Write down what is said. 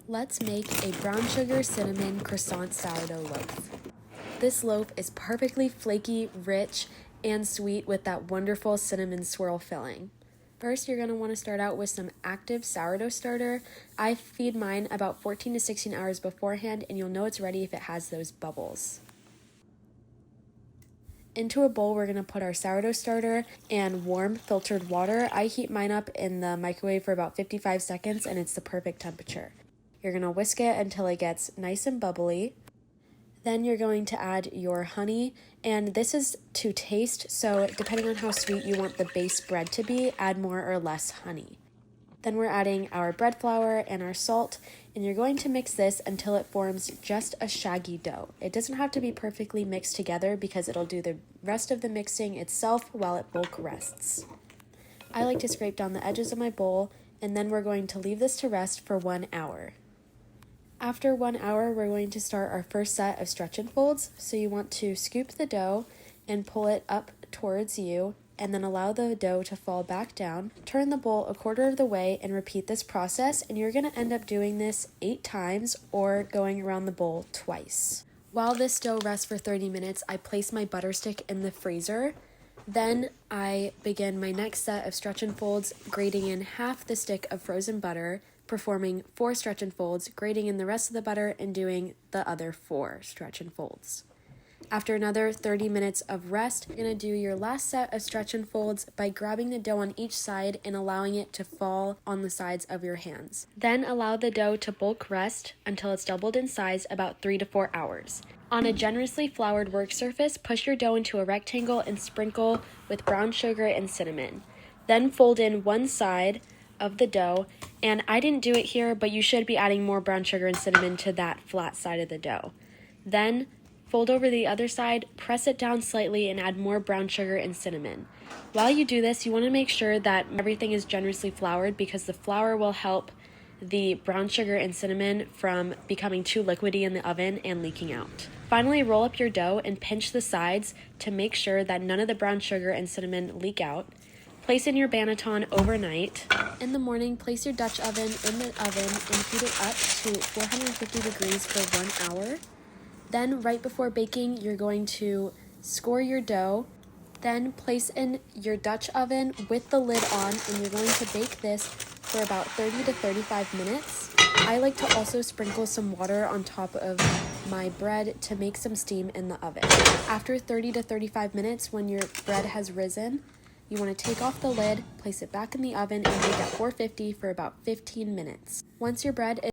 Let's make a brown sugar cinnamon croissant sourdough loaf. This loaf is perfectly flaky, rich, and sweet with that wonderful cinnamon swirl filling. First, you're going to want to start out with some active sourdough starter. I feed mine about 14 to 16 hours beforehand, and you'll know it's ready if it has those bubbles. Into a bowl, we're going to put our sourdough starter and warm filtered water. I heat mine up in the microwave for about 55 seconds, and it's the perfect temperature. You're going to whisk it until it gets nice and bubbly. Then you're going to add your honey, and this is to taste, so depending on how sweet you want the base bread to be, add more or less honey. Then we're adding our bread flour and our salt, and you're going to mix this until it forms just a shaggy dough. It doesn't have to be perfectly mixed together because it'll do the rest of the mixing itself while it bulk rests. I like to scrape down the edges of my bowl, and then we're going to leave this to rest for 1 hour. After 1 hour, we're going to start our first set of stretch and folds. So you want to scoop the dough and pull it up towards you, and then allow the dough to fall back down. Turn the bowl a quarter of the way and repeat this process, and you're going to end up doing this 8 times or going around the bowl twice. While this dough rests for 30 minutes, I place my butter stick in the freezer. Then I begin my next set of stretch and folds, grating in half the stick of frozen butter, performing 4 stretch and folds, grating in the rest of the butter, and doing the other 4 stretch and folds. After another 30 minutes of rest, you're going to do your last set of stretch and folds by grabbing the dough on each side and allowing it to fall on the sides of your hands. Then allow the dough to bulk rest until it's doubled in size, about 3 to 4 hours. On a generously floured work surface, push your dough into a rectangle and sprinkle with brown sugar and cinnamon. Then fold in one side of the dough, and I didn't do it here, but you should be adding more brown sugar and cinnamon to that flat side of the dough. Then fold over the other side, press it down slightly, and add more brown sugar and cinnamon. While you do this, you want to make sure that everything is generously floured because the flour will help the brown sugar and cinnamon from becoming too liquidy in the oven and leaking out. Finally, roll up your dough and pinch the sides to make sure that none of the brown sugar and cinnamon leak out. Place in your banneton overnight. In the morning, place your Dutch oven in the oven and heat it up to 450 degrees for 1 hour. Then, right before baking, you're going to score your dough. Then place in your Dutch oven with the lid on, and you're going to bake this for about 30 to 35 minutes. I like to also sprinkle some water on top of my bread to make some steam in the oven. After 30 to 35 minutes, when your bread has risen, you want to take off the lid, place it back in the oven, and bake at 450 for about 15 minutes. Once your bread is